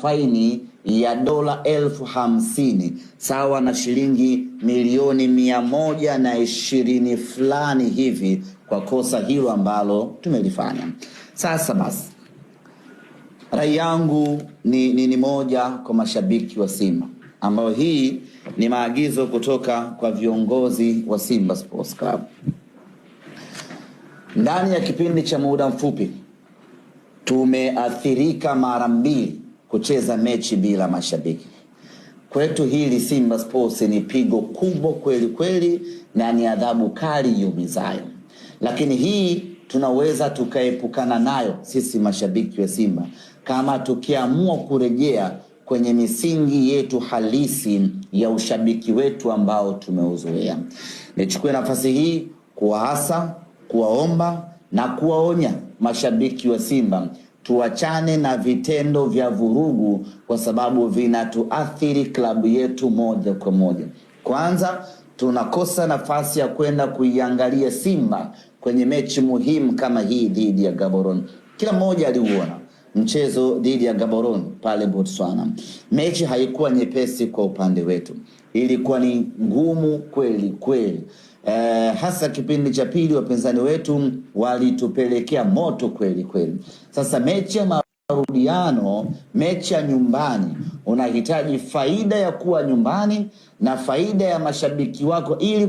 faini ya dola 50,000 sawa na shilingi milioni 120 fulani hivi kwa kosa hilo ambalo tumelifanya. Sasa basi, rai yangu ni moja kwa mashabiki wa Simba, ambao hii ni maagizo kutoka kwa viongozi wa Simba Sports Club. Ndani ya kipindi cha muda mfupi tumeathirika mara mbili kucheza mechi bila mashabiki. Kwetu hili Simba Sports ni pigo kubwa kweli kweli, na ni adhabu kali yumizayo, lakini hii tunaweza tukaepukana nayo sisi mashabiki wa Simba kama tukiamua kurejea kwenye misingi yetu halisi ya ushabiki wetu ambao tumeuzoea. Nichukue nafasi hii kuwaasa, kuwaomba na kuwaonya mashabiki wa Simba tuachane na vitendo vya vurugu, kwa sababu vinatuathiri klabu yetu moja kwa moja. Kwanza, tunakosa nafasi ya kwenda kuiangalia Simba kwenye mechi muhimu kama hii dhidi ya Gaborone. Kila mmoja aliuona mchezo dhidi ya Gaborone pale Botswana. Mechi haikuwa nyepesi kwa upande wetu, ilikuwa ni ngumu kweli kweli. Hasa kipindi cha pili wapinzani wetu walitupelekea moto kweli kweli. Sasa mechi ya marudiano, mechi ya nyumbani, unahitaji faida ya kuwa nyumbani na faida ya mashabiki wako ili